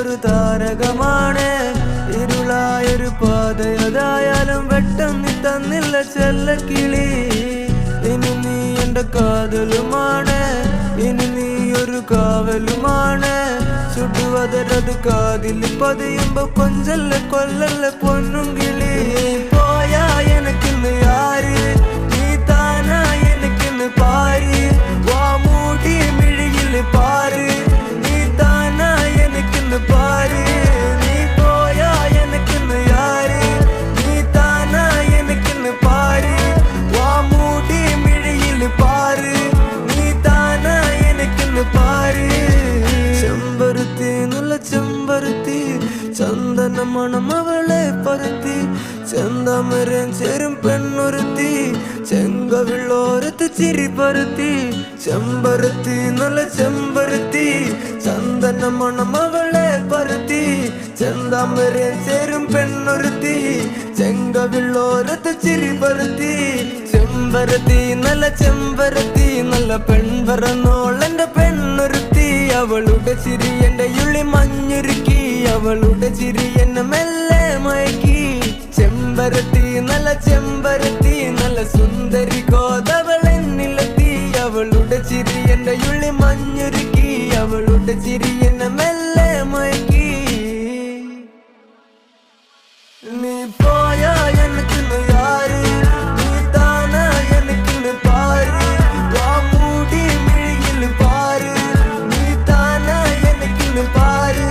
ഒരു താരകമാണ്. ഇരുളായൊരു പാതയതായാലും വെട്ടം നീ തന്നില്ല ചെല്ലക്കിളി. ഇനി നീ എന്റെ കാതലുമാണ്, ഇനി നീ ഒരു കാവലുമാണ്. ചുടുവതരത് കാതിൽ പതിയുമ്പോ കൊഞ്ചല്ല കൊല്ലല്ല പൊന്നും കിളി. പോയാ എനക്കിന്ന് യാര്, നീ താനാ എനക്കിന്ന് പാര്. വാ മൂടി മിഴിയില് പാര്, നീ താനാ എനക്കിന്ന് പാര്. നീ പോയാ എനക്കിന്ന് യാര്, നീ താനാ എനക്കിന്ന് പാര്. വാ മൂടി മിഴിയില് പാര്, നീ താനാ എനക്കിന്ന് പാര്. ചെമ്പരുത്തി നല്ല ചെമ്പരുത്തി, ചന്ദന മണം അവളെ പരത്തി. ചെന്താമരൻ ചേരും പെണ്ണൊരുത്തി, ചെങ്കവിള്ളോരത്ത് ചിരി പരത്തി. ചെമ്പരുത്തി നല്ല ചെമ്പരുത്തി, ചന്ദന മണം അവളെ പരത്തി. ചെന്താമരൻ ചേരും പെണ്ണൊരുത്തി, ചെങ്കവിള്ളോരത്ത് ചിരി പരത്തി. ചെമ്പരത്തി നല്ല ചെമ്പരത്തി, നല്ല പെൺപറന്നോളെന്റെ പെണ്ണൊരുത്തി. അവളുടെ ചിരി എന്റെ ഉള്ളി മഞ്ഞുരുക്കി, അവളുടെ ചിരി എന്നെ മെല്ലെ മയക്കി. ചെമ്പരത്തി നല്ല ചെമ്പരത്തി, നല്ല സുന്ദരി കോതവളെന്നിലെത്തി. അവളുടെ ചിരി എന്റെ ഉള്ളി മഞ്ഞുരുക്കി, അവളുടെ ചിരി എന്നെ മെല്ലെ മയക്കി. നീ പോയാ എനിക്കിന്ന് യാര്, നീ താനാ എനിക്കിന്ന് പാര്. വാ മൂടി മിഴിയില് പാര്, നീ താനാ എനിക്കിന്ന് പാര്.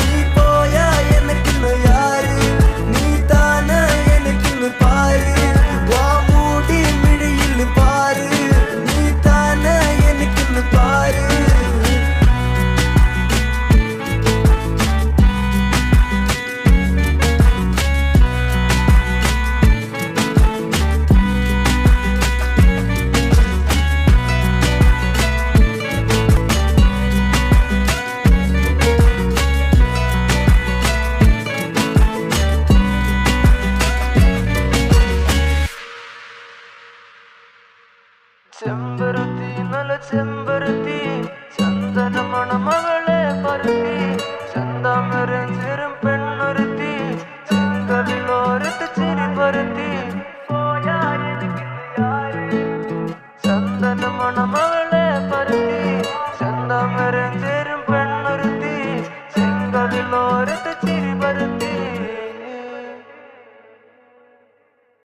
നീ പോയാ എനിക്കിന്ന് യാര്, നീ താനാ എനിക്കിന്ന് പാര്. വാ മൂടി മിഴിയില് പാര്, നീ താനാ എനിക്കിന്ന് പാര്. ചെമ്പരുത്തി നല്ല ചെമ്പരുത്തി, ചന്ദന മണം അവളെ പരത്തി. ചെന്താമരൻ ചേരും പെണ്ണൊരുത്തി, ചെങ്കവിളോരത്ത് ചിരി പരത്തി. പോയാ എനിക്കിന്ന് യാര്, ചന്ദന മണം